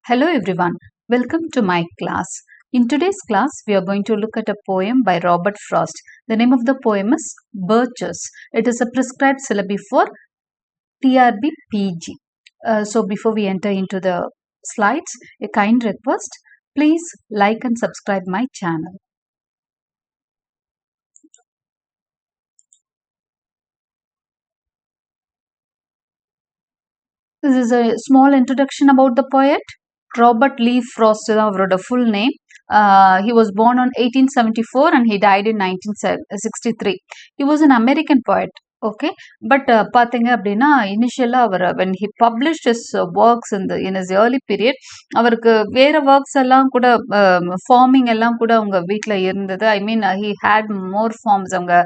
Hello everyone, welcome to my class. In today's class, we are going to look at a poem by Robert Frost. The name of the poem is Birches. It is a prescribed syllabi for TRB PG. So before we enter into the slides, a kind request, please like and subscribe my channel. This is a small introduction about the poet. Robert Lee Frost அவரோட full name. He was born on 1874 and he died in 1963. He was an American poet. Okay, but பாத்தீங்க அப்படின்னா இனிஷியலா அவர் when he published his works in his early period, அவருக்கு வேற works எல்லாம் கூட farming எல்லாம் கூட அவங்க வீட்டில் இருந்தது. ஐ மீன் he had more forms. அவங்க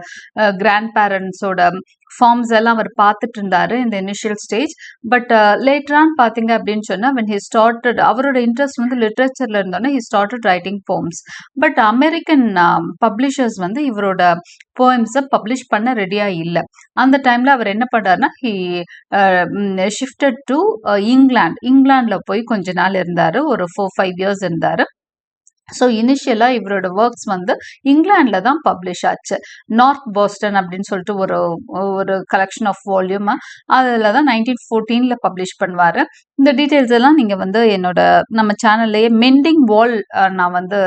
கிராண்ட் பேரண்ட்ஸோட ஃபார்ம்ஸ் எல்லாம் அவர் பார்த்துட்டு இருந்தாரு இந்த இனிஷியல் ஸ்டேஜ். பட் லேட்டரான் பார்த்தீங்க அப்படின்னு சொன்னா when he started, அவரோட இன்ட்ரெஸ்ட் வந்து லிட்ரேச்சர்ல இருந்தோன்னா he started writing poems. But American publishers வந்து இவரோட போயம்ஸை பப்ளிஷ் பண்ண ரெடியா இல்லை. அந்த டைம்ல அவர் என்ன பண்ணாருன்னா he shifted to இங்கிலாந்துல போய் கொஞ்ச நாள் இருந்தாரு, ஒரு 4-5 years இருந்தாரு. ஸோ இனிஷியலாக இவரோட ஒர்க்ஸ் வந்து இங்கிலாண்டில் தான் பப்ளிஷ் ஆச்சு. நார்த் பாஸ்டன் அப்படின்னு சொல்லிட்டு ஒரு கலெக்ஷன் ஆஃப் வால்யூம், அதில் தான் 1914 பப்ளிஷ் பண்ணுவார். இந்த டீட்டெயில்ஸ் எல்லாம் நீங்கள் வந்து என்னோட நம்ம சேனல்லையே மெண்டிங் வால் நான் வந்து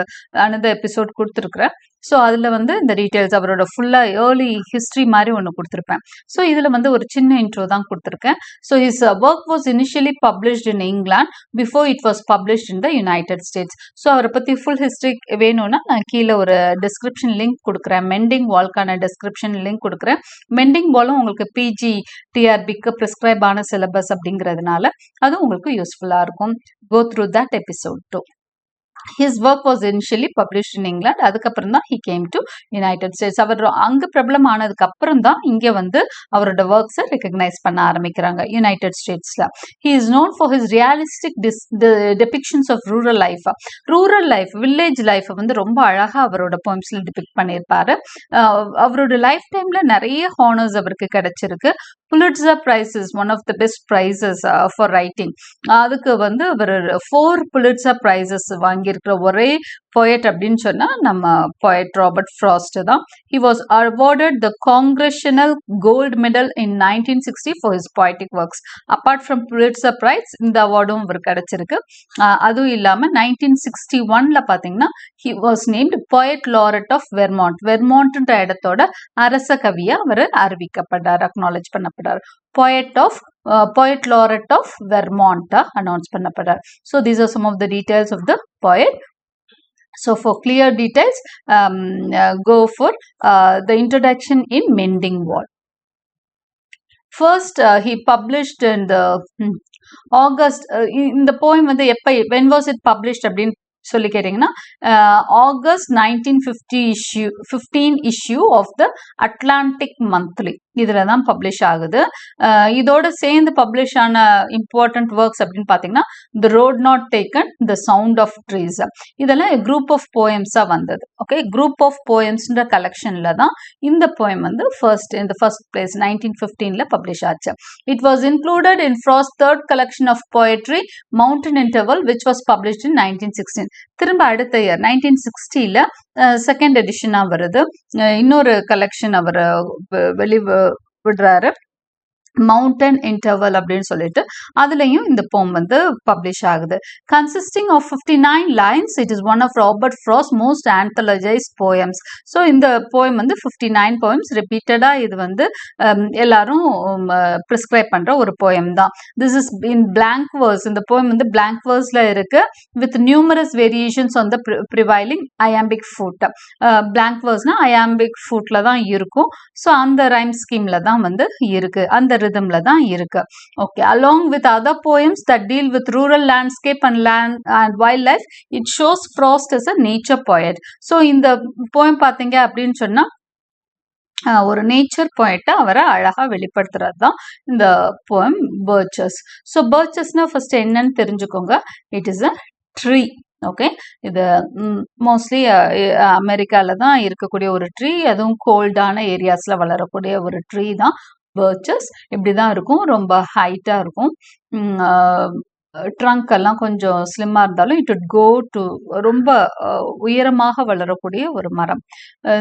அனதர் எபிசோட் கொடுத்துருக்குறேன். ஸோ அதில் வந்து இந்த டீட்டெயில்ஸ் அவரோட ஃபுல்லாக ஏர்லி ஹிஸ்ட்ரி மாதிரி ஒன்று கொடுத்துருப்பேன். ஸோ இதில் வந்து ஒரு சின்ன இன்ட்ரோ தான் கொடுத்துருக்கேன். So his work was initially published in England before it was published in the United States. ஸோ அவரை பற்றி ஃபுல் ஹிஸ்ட்ரி வேணும்னா நான் கீழே ஒரு டிஸ்கிரிப்ஷன் லிங்க் கொடுக்குறேன். மெண்டிங் வால்க்கான டிஸ்கிரிப்ஷன் லிங்க் கொடுக்குறேன். மெண்டிங் வாலும் உங்களுக்கு பிஜி டிஆர்பிக்கு ப்ரிஸ்கிரைப் ஆன சிலபஸ் அப்படிங்கிறதுனால அது உங்களுக்கு யூஸ்ஃபுல்லாக இருக்கும். Go through that episode too. His work was initially published in England. அதுக்கப்புறம் தான் he came to United States. அவர் அங்க பிரபலம் ஆனதுக்கு அப்புறம் தான் இங்க வந்து அவரோட ஒர்க்ஸை ரெகக்னைஸ் பண்ண ஆரம்பிக்கிறாங்க United ஸ்டேட்ஸ்ல. He is known for his realistic depictions of rural life. Rural life, village life வந்து ரொம்ப அழகா அவரோட போயம்ஸ்ல டிபிக்ட் பண்ணியிருப்பாரு. அவரோட லைஃப் டைம்ல நிறைய ஹானர்ஸ் அவருக்கு கிடைச்சிருக்கு. Pulitzer prize is one of the best prizes for writing. அதுக்கு வந்து அவர் 4 புலிட்சர் பிரைசஸ் வாங்கியிருக்கிற ஒரே poet அப்படின்னு சொன்னா நம்ம poet ராபர்ட் ஃப்ராஸ்ட் தான். He was awarded the Congressional Gold Medal in 1960 for his poetic works. Apart from Pulitzer Prize, இந்த அவார்டும் அவர் கிடைச்சிருக்கு. அதுவும் இல்லாம 1961ல பாத்தீங்கன்னா he was named Poet Laureate of Vermont. வெர்மாண்ட்ன்ற இடத்தோட அரச கவியா அவர் அறிவிக்கப்பட்டார், அக்னாலேஜ் பண்ணப்பட்டார். Poet Laureate of Vermont announce பண்ணப்பட்டார். So these are some of the details of the poet. So for clear details, go for the introduction in Mending Wall. First, he published in the August. In the poem வந்து எப்ப, when was it published அப்படின்னு சொல்லி கேட்டீங்கன்னா August 1915 issue of the Atlantic Monthly இதுல தான் publish ஆகுது. இதோட சேர்ந்து பப்ளிஷ் ஆன இம்பார்ட்டன்ட் ஒர்க்ஸ் அப்படின்னு பாத்தீங்கன்னா the road not taken, the sound of trees, இதெல்லாம் குரூப் ஆஃப் போயம்ஸா வந்தது. ஓகே, குரூப் ஆஃப் போயம்ஸ்ன்ற கலெக்ஷன்ல தான் இந்த போயம் வந்து ஃபர்ஸ்ட் பிளேஸ் 1915ல பப்ளிஷ் ஆச்சு. It was included in Frost third collection of poetry mountain interval which was published in 1916. திரும்ப அடுத்த இயர் 1960ல செகண்ட் எடிஷனா வருது. இன்னொரு கலெக்ஷன் அவர் விடுறாரு, மவுண்டன் இன்டர்வல் அப்படின்னு சொல்லிட்டு, அதுலயும் இந்த போம் வந்து பப்ளிஷ் ஆகுது. Consisting of 59 lines, it is one of Robert Frost's most anthologized poems. So இந்த போயம் வந்து 59 poems ரிப்பீட்டடா இது வந்து எல்லாரும் ப்ரிஸ்கிரைப் பண்ற ஒரு போயம் தான். This is in blank verse. இந்த போயம் வந்து blank verseல இருக்கு with numerous variations on the prevailing iambic foot. blank verseனா iambic footல தான் இருக்கும். ஸோ அந்த ரைம் ஸ்கீம்ல தான் வந்து இருக்கு, அந்த rhythmல தான் இருக்கு. Okay, along with other poems that deal with rural landscape and land and wildlife, it shows Frost as a nature poet. So இந்த poem பாத்தீங்க அப்படின்னு சொன்னா ஒரு நேச்சர் பாயிண்ட்டை அவரை அழகா வெளிப்படுத்துறது தான் இந்த poem Birches. ஸோ Birchesனா ஃபர்ஸ்ட் என்னன்னு தெரிஞ்சுக்கோங்க. It is a tree. Okay, இது மோஸ்ட்லி அமெரிக்கால தான் இருக்கக்கூடிய ஒரு ட்ரீ, அதுவும் கோல்டான ஏரியாஸ்ல வளரக்கூடிய ஒரு ட்ரீ தான் பர்ச்சஸ். இப்படிதான் இருக்கும், ரொம்ப ஹைட்டா இருக்கும். ட்ரங்க் எல்லாம் கொஞ்சம் ஸ்லிம்மா இருந்தாலும் இட் would கோ டு ரொம்ப உயரமாக வளரக்கூடிய ஒரு மரம்.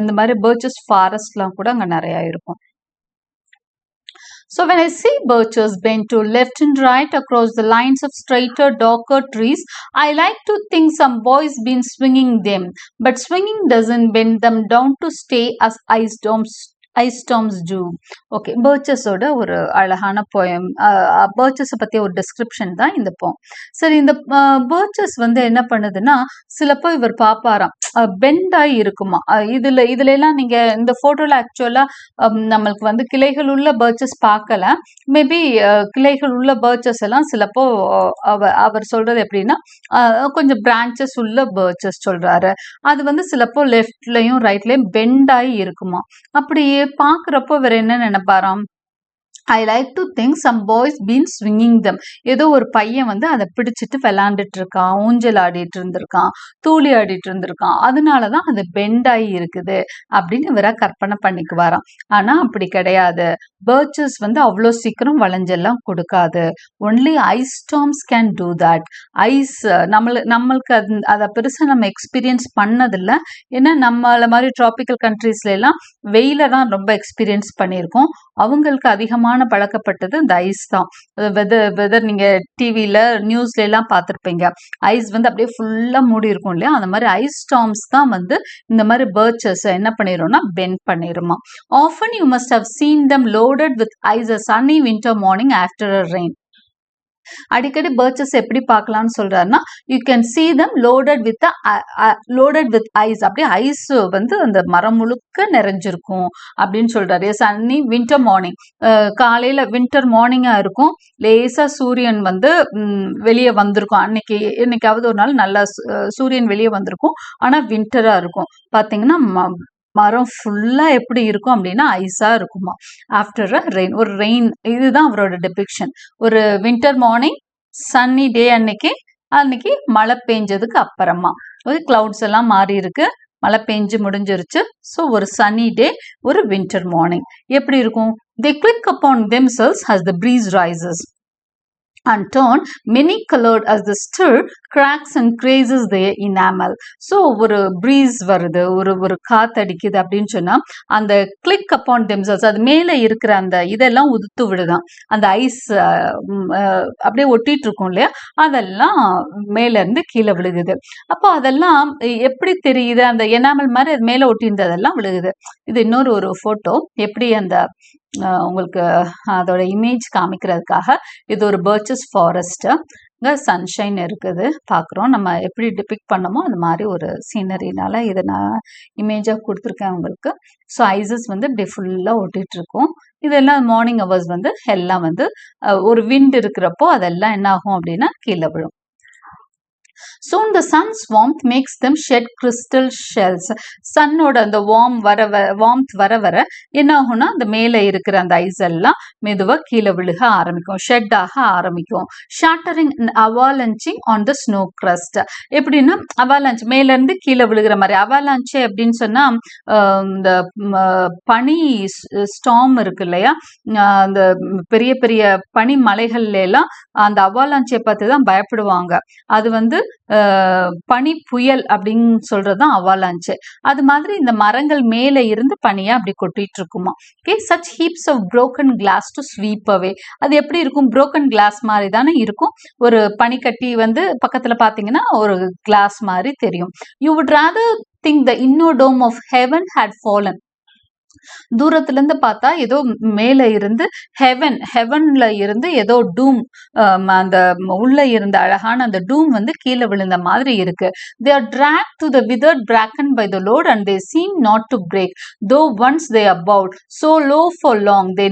இந்த மாதிரி பர்ச்சஸ் ஃபாரஸ்ட்லாம் கூட அங்க நிறைய இருக்கும். So when I see birches bent to left and right across the lines of straighter, darker trees, I like to think some boys been swinging them. But swinging doesn't bend them down to stay as ice storms do. Okay, பர்ச்சஸோட ஒரு அழகான poem, பர்ச்சஸை பற்றி ஒரு description தான் இந்த போம். சரி, இந்த பர்ச்சஸ் வந்து என்ன பண்ணுதுன்னா, சிலப்போ இவர் பாப்பாராம் பெண்டாகி இருக்குமா. இதுல எல்லாம் நீங்க இந்த போட்டோல ஆக்சுவலா நம்மளுக்கு வந்து கிளைகள் உள்ள பர்ச்சஸ் பார்க்கல. மேபி கிளைகள் உள்ள பர்ச்சஸ் எல்லாம் சிலப்போ அவர் சொல்றது எப்படின்னா கொஞ்சம் பிரான்ச்சஸ் உள்ள பர்ச்சஸ் சொல்றாரு. அது வந்து சிலப்போ லெஃப்ட்லயும் ரைட்லயும் பெண்டாகி இருக்குமா. அப்படியே பாக்குறப்போ வேற என்ன நினைப்பாராம், I like to think some boys been swinging them. ஏதோ ஒரு பையன் வந்து அதை பிடிச்சிட்டு விளாண்டுட்டு இருக்கான், ஊஞ்சல் ஆடிட்டு இருந்திருக்கான், தூளி ஆடிட்டு இருந்திருக்கான், அதனாலதான் அது பெண்ட் ஆகி இருக்குது அப்படின்னு இவரை கற்பனை பண்ணிக்குவாராம். ஆனா அப்படி கிடையாது. பர்ச்சஸ் வந்து அவ்வளோ சீக்கிரம் வளைஞ்செல்லாம் கொடுக்காது. Only ice storms can do that. Ice நம்மளுக்கு அதை பெருசா நம்ம எக்ஸ்பீரியன்ஸ் பண்ணதில்லை. ஏன்னா நம்மள மாதிரி டிராபிக்கல் கண்ட்ரீஸ்ல எல்லாம் வெயில தான் ரொம்ப எக்ஸ்பீரியன்ஸ் பண்ணியிருக்கோம். அவங்களுக்கு அதிகமான பழக்கப்பட்டது இந்த ஐஸ் தான். வெதர் நீங்க டிவில நியூஸ்ல எல்லாம் பார்த்திருப்பீங்க, ஐஸ் வந்து அப்படியே ஃபுல்லா மூடி இருக்கும் இல்லையா. அந்த மாதிரி ஐஸ் ஸ்டார்ம்ஸ் தான் வந்து இந்த மாதிரி பர்ச்சஸ் என்ன பண்ணிரும்னா bend பண்ணிருமா. Often you must have seen them loaded with ice a sunny winter morning after a rain. அடிக்கடி பர்ச்சஸ் எப்படி பார்க்கலாம்னு சொல்றாருன்னா, you can see them loaded with ice. அப்படியே ஐஸ் வந்து அந்த மரம் முழுக்க நிறைஞ்சிருக்கும் அப்படின்னு சொல்றாரு. சன்னி வின்டர் மார்னிங், காலையில வின்டர் மார்னிங்கா இருக்கும், லேசா சூரியன் வந்து வெளியே வந்திருக்கும். இன்னைக்காவது ஒரு நாள் நல்லா சூரியன் வெளியே வந்திருக்கும், ஆனா வின்டரா இருக்கும். பாத்தீங்கன்னா மரம் ஃபுல்லா எப்படி இருக்கும் அப்படின்னா ஐஸா இருக்குமா. ஆஃப்டர் அ ரெயின், ஒரு ரெயின், இதுதான் அவரோட டெபிக்ஷன். ஒரு வின்டர் மார்னிங் சன்னி டே அன்னைக்கு மழை பெஞ்சதுக்கு அப்புறமா ஒரு கிளவுட்ஸ் எல்லாம் மாறி இருக்கு, மழை பெஞ்சு முடிஞ்சிருச்சு. ஸோ ஒரு சன்னி டே, ஒரு வின்டர் மார்னிங் எப்படி இருக்கும். They click upon themselves as the breeze rises and turn many colored as the stir cracks and crazes their enamel. So ஒரு breeze வருது, ஒரு காத்தடிக்குது அப்படின்னு சொன்னா அந்த click upon themselves, அது மேல இருக்கிற அந்த இதெல்லாம் உதுத்து விடுதான். அந்த ஐஸ் அப்படியே ஒட்டிட்டு இருக்கும் இல்லையா, அதெல்லாம் மேல இருந்து கீழே விழுகுது. அப்போ அதெல்லாம் எப்படி தெரியுது, அந்த எனாமல் மாதிரி அது மேல ஒட்டி இருந்ததெல்லாம் விழுகுது. இது இன்னொரு ஒரு போட்டோ, எப்படி அந்த உங்களுக்கு அதோட இமேஜ் காமிக்கிறதுக்காக. இது ஒரு பர்ச்சஸ் ஃபாரஸ்ட், இங்க சன்ஷைன் இருக்குது பார்க்குறோம். நம்ம எப்படி டிபிக்ட் பண்ணமோ அந்த மாதிரி ஒரு சீனரினால இதை நான் இமேஜாக கொடுத்துருக்கேன் உங்களுக்கு. ஸோ ஐசஸ் வந்து இப்படி ஃபுல்லாக ஒட்டிட்டு இருக்கும். இதெல்லாம் மார்னிங் ஹவர்ஸ் வந்து எல்லாம் வந்து ஒரு விண்ட் இருக்கிறப்போ அதெல்லாம் என்ன ஆகும் அப்படின்னா கீழே விழும். Soon the sun's warmth makes them shed crystal shells. சன்னோட அந்த வார்ம்த் வர என்ன ஆகும்னா அந்த மேலே இருக்கிற அந்த ஐஸ் எல்லாம் மெதுவா கீழே விழுக ஆரம்பிக்கும், ஷெட் ஆக ஆரம்பிக்கும். Shattering and avalanching on the snow crust. எப்படின்னா அவாலான்ச் மேல இருந்து கீழே விழுகிற மாதிரி. அவாலான்ச்சு அப்படின்னு சொன்னா இந்த பனி ஸ்டார்ம் இருக்கு இல்லையா, அந்த பெரிய பெரிய பனி மலைகள்ல எல்லாம் அந்த அவாலான்ச்சை பார்த்து தான் பயப்படுவாங்க. அது வந்து பனி புயல் அப்படின்னு சொல்றதுதான் அவாலான்ச்சு. அது மாதிரி இந்த மரங்கள் மேல இருந்து பனியா அப்படி கொட்டிட்டு இருக்குமா. Okay, such heaps of broken glass to sweep away. அது எப்படி இருக்கும், broken glass மாதிரி தானே இருக்கும். ஒரு பனிக்கட்டி வந்து பக்கத்துல பாத்தீங்கன்னா ஒரு கிளாஸ் மாதிரி தெரியும். You would rather think the inner dome of heaven had fallen. தூரத்துல இருந்து பார்த்தா ஏதோ மேல இருந்து ஹெவன்ல இருந்து ஏதோ டூம், அந்த உள்ள இருந்த அழகான அந்த டூம் வந்து கீழே விழுந்த மாதிரி இருக்கு. They are dragged to the withered bracken by the load and they seem not to break, though once they are bowed so low for long they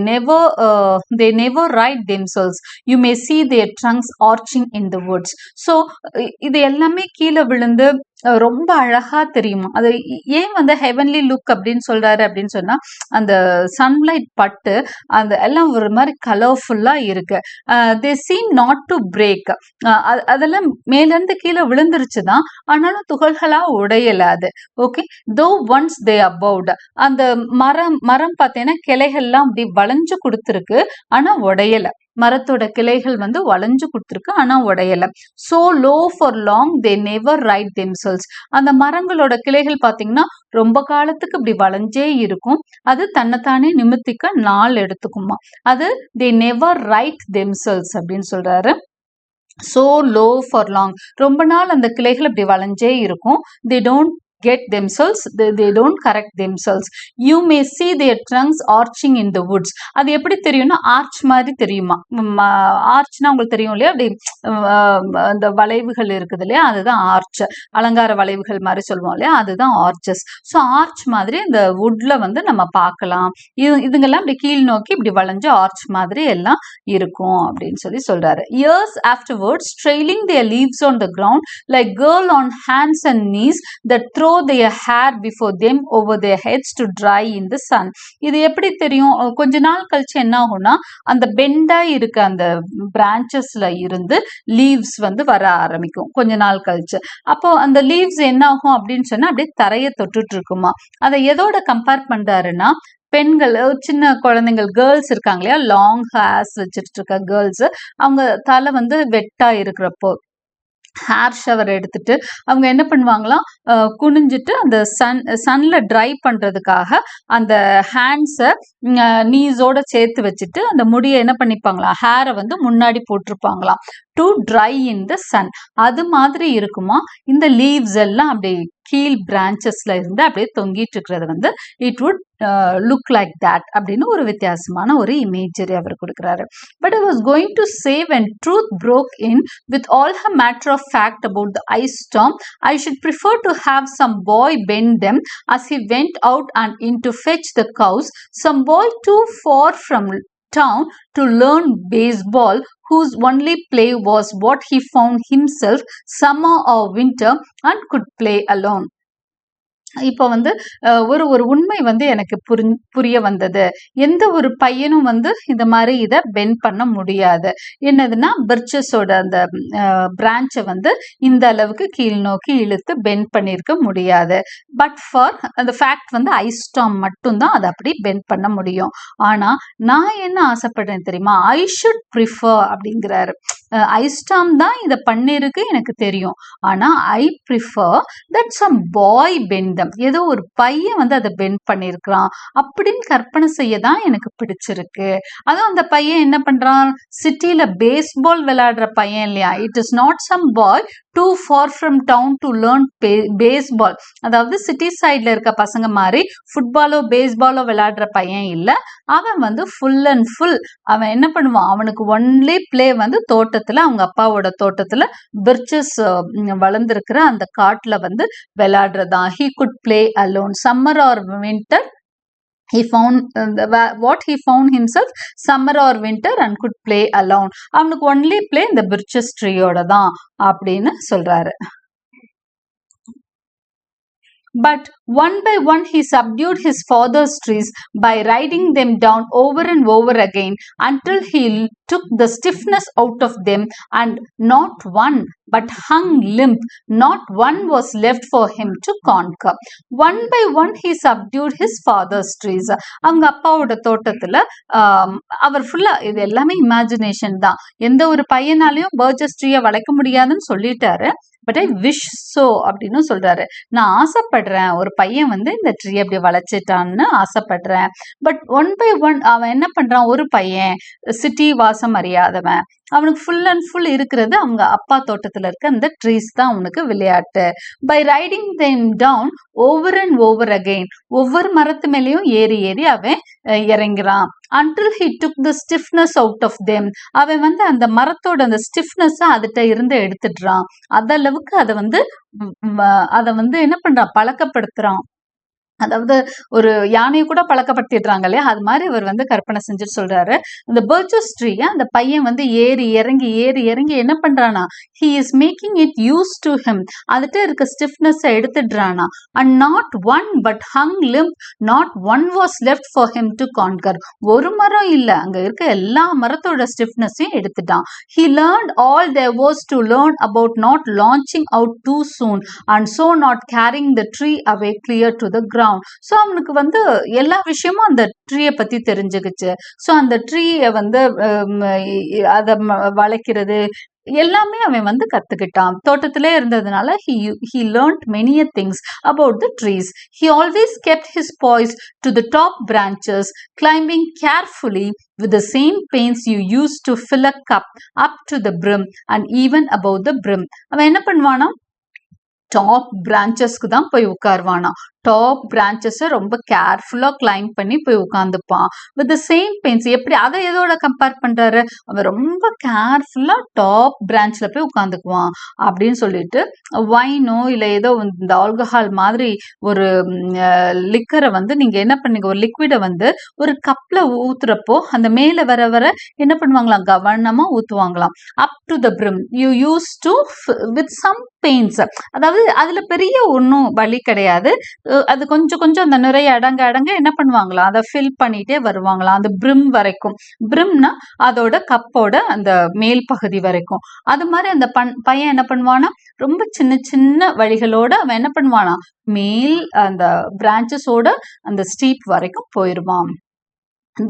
never right themselves. You may see their trunks arching in the woods. So இது எல்லாமே கீழே விழுந்து ரொம்ப அழகா தெரியுமா. அது ஏன் வந்து ஹெவன்லி லுக் அப்படின்னு சொல்றாரு அப்படின்னு சொன்னா, அந்த சன்லைட் பட்டு அந்த எல்லாம் ஒரு மாதிரி கலர்ஃபுல்லா இருக்கு. They seem not to break. அதெல்லாம் மேல இருந்து கீழே விழுந்துருச்சுதான், ஆனாலும் துகள்களா உடையல அது. ஓகே, தோ ஒன்ஸ் தே அபவுட். அந்த மரம் பார்த்தீங்கன்னா கிளைகள்லாம் அப்படி வளைஞ்சு கொடுத்துருக்கு, ஆனா உடையல. மரத்தோட கிளைகள் வந்து வளைஞ்சு கொடுத்துருக்கு, ஆனா உடையல. so low for long they never right themselves. அந்த மரங்களோட கிளைகள் பாத்தீங்கன்னா ரொம்ப காலத்துக்கு இப்படி வளைஞ்சே இருக்கும், அது தன்னைத்தானே நிமித்திக்க நாள் எடுத்துக்குமா, அது they never right themselves அப்படின்னு சொல்றாரு. so low for long, ரொம்ப நாள் அந்த கிளைகள் இப்படி வளைஞ்சே இருக்கும். they don't get themselves, they don't correct themselves. you may see their trunks arching in the woods. அது எப்படி தெரியும்னா ஆர்ச் மாதிரி தெரியுமா, ஆர்ச்னா உங்களுக்கு தெரியும் இல்லையா, அப்படி அந்த வளைவுகள் இருக்குது இல்லையா, அதுதான் ஆர்ச், அலங்கார வளைவுகள் மாதிரி சொல்லுவோம் இல்லையா, அதுதான் ஆர்ச்சஸ். ஸோ ஆர்ச் மாதிரி இந்த வுட்ல வந்து நம்ம பார்க்கலாம், இதுங்கெல்லாம் இப்படி கீழ் நோக்கி இப்படி வளைஞ்சு ஆர்ச் மாதிரி எல்லாம் இருக்கும் அப்படின்னு சொல்லி சொல்றாரு. years afterwards trailing their leaves on the ground like girl on hands and knees that throw their hair before them over their heads to dry in the sun. இது எப்படி தெரியும், கொஞ்ச நாள் கழிச்சு என்ன ஆகும்னா அந்த பெண்டா இருக்க அந்த பிரான்ச்சஸ்ல இருந்து லீவ்ஸ் வந்து வர ஆரம்பிக்கும் கொஞ்ச நாள் கழிச்சு. அப்போ அந்த லீவ்ஸ் என்ன ஆகும் அப்படின்னு சொன்னா அப்படியே தரைய தொட்டுட்டு இருக்குமா. அதை எதோட கம்பேர் பண்றாருன்னா, பெண்கள், சின்ன குழந்தைகள், கேர்ள்ஸ் இருக்காங்க இல்லையா, லாங் ஹேர்ஸ் வச்சுட்டு இருக்க கேர்ள்ஸ், அவங்க தலை வந்து வெட்டா இருக்கிறப்போ ஹேர் ஷவர் எடுத்துட்டு அவங்க என்ன பண்ணுவாங்களாம், குனிஞ்சிட்டு அந்த சன்ல ட்ரை பண்றதுக்காக அந்த ஹேண்ட்ஸை நீஸோட சேர்த்து வச்சுட்டு அந்த முடியை என்ன பண்ணிப்பாங்களாம், ஹேரை வந்து முன்னாடி போட்டிருப்பாங்களாம் to dry in the sun. அது மாதிரி இருக்குமா இந்த லீவ்ஸ் எல்லாம் அப்படியே கீழ் பிரான்ச்சஸ்ல இருந்து அப்படியே தொங்கிட்டு இருக்கிறது வந்து it would look like that அப்படின்னு ஒரு வித்தியாசமான ஒரு இமேஜரி அவர் கொடுக்குறாரு. But I was going to say when truth broke in with all her matter of fact about the ice storm, I should prefer to have some boy bend them as he went out and in to fetch the cows, some boy too far from town to learn baseball, whose only play was what he found himself summer or winter and could play alone. இப்போ வந்து ஒரு உண்மை வந்து எனக்கு புரிய வந்தது. எந்த ஒரு பையனும் வந்து இந்த மாதிரி இதை பெண்ட் பண்ண முடியாது. என்னதுன்னா பிர்ச்சஸோட அந்த பிரான்ச்சை வந்து இந்த அளவுக்கு கீழ் நோக்கி இழுத்து பெண்ட் பண்ணியிருக்க முடியாது. பட் ஃபார் அந்த ஃபேக்ட் வந்து ஐஸ் ஸ்டார்ம் மட்டும்தான் அதை அப்படி பெண்ட் பண்ண முடியும். ஆனா நான் என்ன ஆசைப்படுறேன் தெரியுமா, ஐ ஷுட் ப்ரிஃபர் அப்படிங்கிறாரு. ஐஸ் ஸ்டார்ம் தான் இதை பண்ணிருக்கு எனக்கு தெரியும், ஆனா I prefer that some boy bend. ஏதோ ஒரு பையன் வந்து அதை பெண்ட் பண்ணிருக்கிறான் அப்படின்னு கற்பனை செய்ய தான் எனக்கு பிடிச்சிருக்கு. அதுவும் அந்த பையன் என்ன பண்றான், சிட்டில பேஸ்பால் விளையாடுற பையன் இல்லையா. It is not some boy too far from town to learn baseball. அதாவது சிட்டி சைட்ல இருக்க பசங்க மாதிரி ஃபுட்பாலோ பேஸ்பாலோ விளையாடுற பையன் இல்ல. அவன் வந்து ஃபுல் அண்ட் ஃபுல் அவன் என்ன பண்ணுவான், அவனுக்கு ஒன்லி பிளே வந்து தோட்டத்துல, அவங்க அப்பாவோட தோட்டத்துல பிர்ச்சஸ் வளர்ந்துருக்கிற அந்த காட்டுல வந்து விளையாடுறதான். he could play alone summer or winter. He found what he found himself summer or winter and could play alone. அவனுக்கு ஒன்லி பிளே இந்த பிர்ச்சஸ் ட்ரீயோட தான் அப்படின்னு சொல்றாரு. But one by one he subdued his father's trees by riding them down over and over again until he took the stiffness out of them, and not one but hung limp, not one was left for him to conquer. One by one he subdued his father's trees. அவங்க அப்பாவோட தோட்டத்துல அவர் ஃபுல்லா இது எல்லாமே imagination தான். எந்த ஒரு பையனாலையும் purchase ட்ரீயை வளைக்க முடியாதுன்னு சொல்லிட்டாரு. பட் ஐ விஷ் சோ அப்படின்னு சொல்றாரு. நான் ஆசைப்படுறேன் ஒரு பையன் வந்து இந்த ட்ரீ அப்படி வளைச்சிட்டான்னு ஆசைப்படுறேன். பட் ஒன் பை ஒன் அவன் என்ன பண்றான், ஒரு பையன் சிட்டி வாசம் அறியாதவன், அவனுக்கு ஃபுல் அண்ட் ஃபுல் இருக்கிறது அவங்க அப்பா தோட்டத்துல இருக்க அந்த ட்ரீஸ் தான் அவனுக்கு விளையாட்டு. By riding them down over and over again, ஒவ்வொரு மரத்து மேலேயும் ஏறி ஏறி அவன் இறங்குறான். until he took the stiffness out of them. அவன் வந்து அந்த மரத்தோட அந்த ஸ்டிஃப்னஸ் அதுட்ட இருந்து எடுத்துடுறான். அதளவுக்கு அதை வந்து என்ன பண்றான், பழக்கப்படுத்துறான். அதாவது ஒரு யானையை கூட பழக்கப்படுத்திடுறாங்க இல்லையா, அது மாதிரி அவர் வந்து கற்பனை செஞ்சுட்டு சொல்றாரு. இந்த பர்ச்சஸ் ட்ரீய அந்த பையன் வந்து ஏறி இறங்கி என்ன பண்றானா, he is making it used to him. அதுட்ட இருக்க stiffness எடுத்துடுறானா. and not one but hung limp, not one was left for him to conquer. ஒரு மரம் இல்ல, அங்க இருக்க எல்லா மரத்தோட ஸ்டிஃப்னஸையும் எடுத்துட்டான். he learned all there was to learn about not launching out too soon and so not carrying the tree away clear to the ground. ground. So அவனுக்கு வந்து எல்லா விஷயமும் அந்த ட்ரீயை பத்தி தெரிஞ்சுக்கிச்சு. ஸோ அந்த ட்ரீயை வந்து அதை வளைக்கிறது எல்லாமே அவன் வந்து கத்துக்கிட்டான். தோட்டத்திலே இருந்ததுனால he learned many things about the trees. He always kept his poise to the top branches, climbing carefully with the same pains you use to fill a cup up to the brim and even above the brim. அவன் என்ன பண்ணுவானா, top பிரான்ச்சஸ்க்கு தான் போய் உட்காருவானா. Top பிரான்ச்சஸை ரொம்ப கேர்ஃபுல்லா climb பண்ணி போய் உட்காந்துப்பான். With the same pains. எப்படி அதை எதோட கம்பேர் பண்றாரு, அவன் ரொம்ப கேர்ஃபுல்லா டாப் பிரான்ச்ல போய் உட்காந்துக்குவான் அப்படின்னு சொல்லிட்டு, வைனோ இல்லை ஏதோ இந்த ஆல்கஹால் மாதிரி ஒரு லிக்கரை வந்து நீங்க என்ன பண்ணீங்க, ஒரு லிக்விடை வந்து ஒரு கப்ல ஊத்துறப்போ அந்த மேல வர வர என்ன பண்ணுவாங்களாம், கவனமா ஊத்துவாங்களாம். Up to the brim you use to with some pains. அதாவது அதுல பெரிய ஒன்றும் வலி கிடையாது. அது கொஞ்சம் கொஞ்சம் அந்த நிறைய அடங்க அடங்க என்ன பண்ணுவாங்களாம், அதை ஃபில் பண்ணிட்டே வருவாங்களாம் அந்த பிரிம் வரைக்கும். பிரிம்னா அதோட கப்போட அந்த மேல் பகுதி வரைக்கும். அது மாதிரி அந்த பையன் என்ன பண்ணுவானா, ரொம்ப சின்ன சின்ன வழிகளோட அவன் என்ன பண்ணுவானா, மேல் அந்த பிரான்ச்சஸோட அந்த ஸ்டீப் வரைக்கும் போயிடுவான்.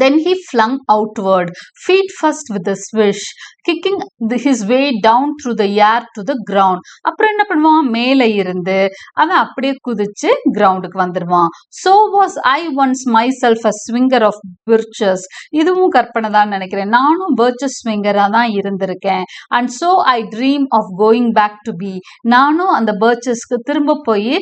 Then he flung outward, feet first with a swish, kicking his way down through the air to the ground. அப்புறம் என்ன பண்ணுவான், மேலே இருந்து அவன் அப்படியே குதிச்சு கிரவுண்டுக்கு வந்துடுவான். So was I once myself a swinger of birches. இதுவும் கற்பனை தான் நினைக்கிறேன். நானும் birches swinger-ஆ தான் இருந்திருக்கேன். And so I dream of going back to be. நானும் அந்த birchesக்கு திரும்ப போய்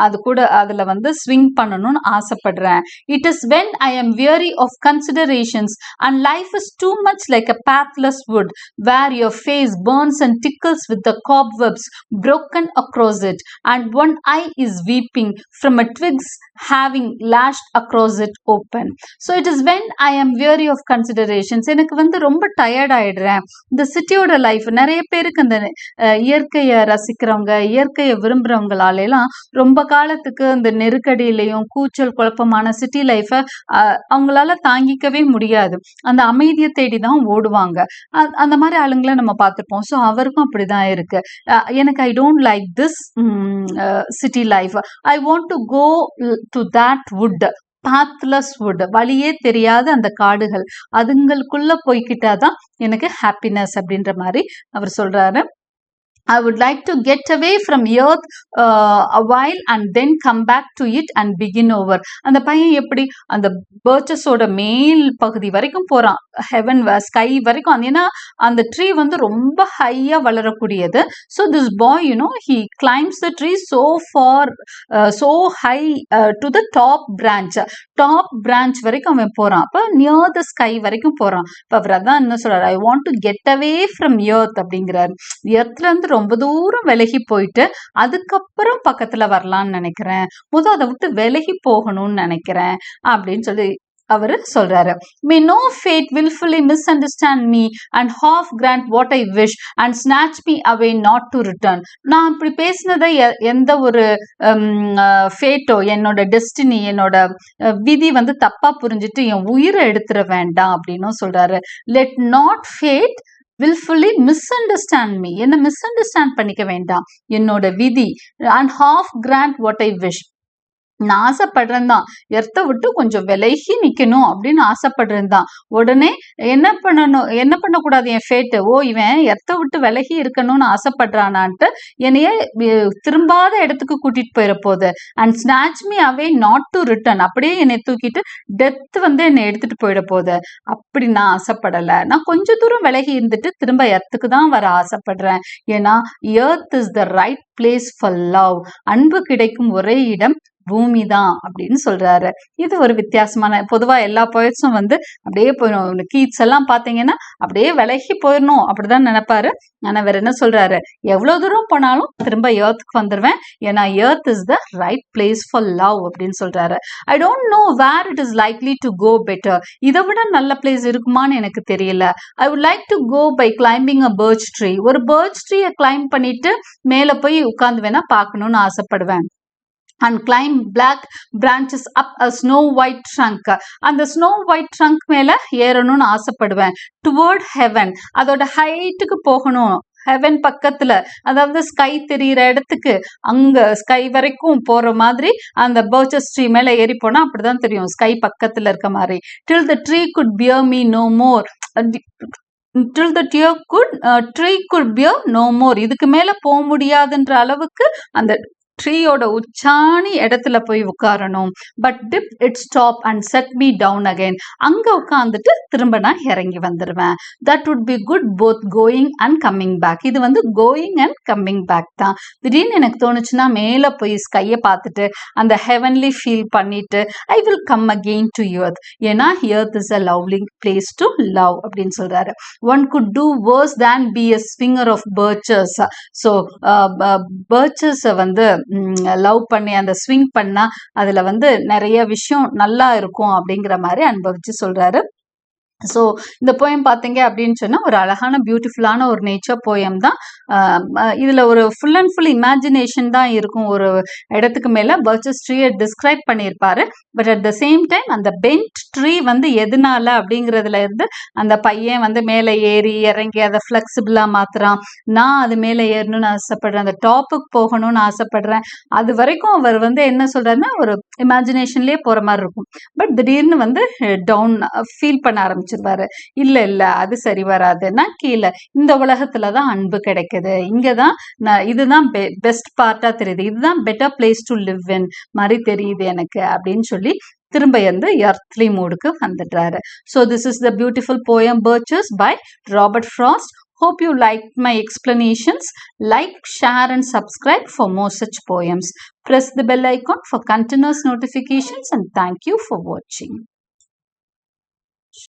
அது கூட அதுல வந்து ஸ்விங் பண்ணணும்னு ஆசைப்படுறேன். It is when I am weary of considerations and life is too much like a pathless wood where your face burns and tickles with the cobwebs broken across it and one eye is weeping from a twigs having lashed across it open. So it is when I am weary of considerations. எனக்கு வந்து ரொம்ப tired ஆயிடுறேன். இந்த சிட்டியோட life நிறைய பேருக்கு அந்த இயற்கையை ரசிக்கிறவங்க, இயற்கையை விரும்புறவங்களாலாம் ரொம்ப காலத்துக்கு இந்த நெருக்கடியிலையும் கூச்சல் குழப்பமான சிட்டி லைஃபை அவங்களால தாங்கிக்கவே முடியாது. அந்த அமைதியை தேடி தான் ஓடுவாங்க. அந்த மாதிரி ஆளுங்களை நம்ம பார்த்துருப்போம். ஸோ அவருக்கும் அப்படிதான் இருக்கு. எனக்கு I don't like this city life. I want to go to that wood, pathless wood, வழியே தெரியாத அந்த காடுகள், அதுங்களுக்குள்ள போய்கிட்டாதான் எனக்கு ஹாப்பினஸ் அப்படின்ற மாதிரி அவர் சொல்றாரு. I would like to get away from earth a while and then come back to it and begin over. அந்த பையன் எப்படி அந்த பர்ச்சஸோட மேல் பகுதி வரைக்கும் போறான், ஹெவன் ஸ்கை வரைக்கும். அது ஏன்னா அந்த ட்ரீ வந்து ரொம்ப ஹையா வளரக்கூடியது. So this boy he climbs the tree so far, so high to the top branch வரைக்கும் அவன் போறான். அப்போ நியர் த ஸ்கை வரைக்கும் போறான். இப்போ அவர் அதான் என்ன சொல்றாரு, ஐ want to get away from earth அப்படிங்கிறாரு. எர்த்ல இருந்து ரொம்ப தூரம் விலகி போயிட்டு அதுக்கப்புறம் பக்கத்துல வரலாம்னு நினைக்கிறேன், முதல் அதை விட்டு விலகி போகணும்னு நினைக்கிறேன் அப்படின்னு சொல்லி அவரு சொல்றாரு. May no fate willfully misunderstand me and half grant what I wish and snatch me away not to return. நான் இப்படி பேசினதை எந்த ஒரு ஃபேட்டோ, என்னோட டெஸ்டினி, என்னோட விதி வந்து தப்பா புரிஞ்சுட்டு என் உயிரை எடுத்துட வேண்டாம் அப்படின்னு சொல்றாரு. Let not fate willfully misunderstand me. என்ன மிஸ்அண்டர்ஸ்டாண்ட் பண்ணிக்க வேண்டாம், என்னோட விதி. and half grant what I wish. நான் ஆசைப்படுறேன் தான், எர்த்த விட்டு கொஞ்சம் விலகி நிக்கணும் அப்படின்னு ஆசைப்படுறேன் தான். உடனே என்ன பண்ணணும், என்ன பண்ணக்கூடாது என் ஃபேட்டு, ஓ இவன் எர்த்த விட்டு விலகி இருக்கணும்னு ஆசைப்படுறானான்ட்டு என்னைய திரும்பாத இடத்துக்கு கூட்டிட்டு போயிட போகுது. And snatch me away not to return, அப்படியே என்னை தூக்கிட்டு டெத் வந்து என்னை எடுத்துட்டு போயிட போகுது. அப்படி நான் ஆசைப்படலை. நான் கொஞ்ச தூரம் விலகி இருந்துட்டு திரும்ப எர்த்துக்கு தான் வர ஆசைப்படுறேன். ஏன்னா earth is the right place for love. அன்பு கிடைக்கும் ஒரே இடம் பூமி தான் அப்படின்னு சொல்றாரு. இது ஒரு வித்தியாசமான, பொதுவா எல்லா போய்ட்ஸும் வந்து அப்படியே போயிடும். கீட்ஸ் எல்லாம் பாத்தீங்கன்னா அப்படியே விலகி போயிடணும் அப்படிதான் நினைப்பாரு. ஆனா வேற என்ன சொல்றாரு, எவ்வளவு தூரம் போனாலும் திரும்ப எர்த்துக்கு வந்துருவேன், ஏன்னா earth is the right place for love அப்படின்னு சொல்றாரு. I don't know where it is likely to go better. இதை விட நல்ல பிளேஸ் இருக்குமான்னு எனக்கு தெரியல. I would like to go by climbing a birch tree. ஒரு பர்ச் ட்ரீயை கிளைம் பண்ணிட்டு மேல போய் உட்கார்ந்து வேணா பார்க்கணும்னு ஆசைப்படுவேன். and climb black branches up a snow white trunk. அந்த snow white trunk மேல ஏறணும்னு ஆசைப்படுவேன். toward heaven, அதோட ஹைட்டுக்கு போகணும், ஹெவன் பக்கத்துல, அதாவது ஸ்கை தெரியிற இடத்துக்கு அங்க ஸ்கை வரைக்கும் போற மாதிரி அந்த பர்ச்சஸ் ட்ரீ மேல ஏறி போனா அப்படிதான் தெரியும், ஸ்கை பக்கத்துல இருக்க மாதிரி. till the tree could bear me no more, till the tree could bear no more, இதுக்கு மேல போக முடியாதுன்ற அளவுக்கு அந்த ட்ரீயோட உச்சாணி இடத்துல போய் உட்காரணும். But dip it stop and set me down again, அங்க உட்காந்துட்டு திரும்ப நான் இறங்கி வந்துடுவேன். That would be good both going and coming back, இது வந்து கோயிங் அண்ட் கம்மிங் பேக் தான். திடீர்னு எனக்கு தோணுச்சுன்னா மேலே போய் ஸ்கையை பார்த்துட்டு அந்த ஹெவன்லி ஃபீல் பண்ணிட்டு I will come again to earth, ஏன்னா earth is a lovely place to love அப்படின்னு சொல்றாரு. One could do worse than be a swinger of birches. So பர்ச்சஸை வந்து லவ் பண்ணி அந்த ஸ்விங் பண்ணா அதுல வந்து நிறைய விஷயம் நல்லா இருக்கும் அப்படிங்கிற மாதிரி அனுபவிச்சு சொல்றாரு. ஸோ இந்த போயம் பார்த்தீங்க அப்படின்னு சொன்னால் ஒரு அழகான பியூட்டிஃபுல்லான ஒரு நேச்சர் போயம் தான். இதில் ஒரு ஃபுல் அண்ட் ஃபுல் இமேஜினேஷன் தான் இருக்கும். ஒரு இடத்துக்கு மேலே பர்ச்சஸ் ட்ரீயை டிஸ்கிரைப் பண்ணியிருப்பாரு. But at the same time அந்த பென்ட் ட்ரீ வந்து எதனால அப்படிங்கிறதுல இருந்து அந்த பையன் வந்து மேலே ஏறி இறங்கி அதை ஃப்ளெக்சிபிளாக மாற்றுறான். நான் அது மேலே ஏறணும்னு ஆசைப்படுறேன், அந்த டாப்புக்கு போகணும்னு ஆசைப்படுறேன். அது வரைக்கும் அவர் வந்து என்ன சொல்கிறாருன்னா ஒரு இமேஜினேஷன்லேயே போகிற மாதிரி இருக்கும். பட் திடீர்னு வந்து டவுன் ஃபீல் பண்ண ஆரம்பிச்சிருவாரு. இல்ல இல்ல அது சரி வராதுன்னா கீழே இந்த உலகத்துலதான் அன்பு கிடைக்குது, இங்கதான் இதுதான் பெஸ்ட் பார்ட்டா தெரியுது, இதுதான் better place to live in மாதிரி தெரியுது எனக்கு அப்படின்னு சொல்லி திரும்ப வந்து எர்த்லி மூடுக்கு வந்துடுறாரு. So this is the beautiful poem Birches by Robert Frost. Hope you liked my explanations. Like, share and subscribe for more such poems. Press the bell icon for continuous notifications and thank you for watching.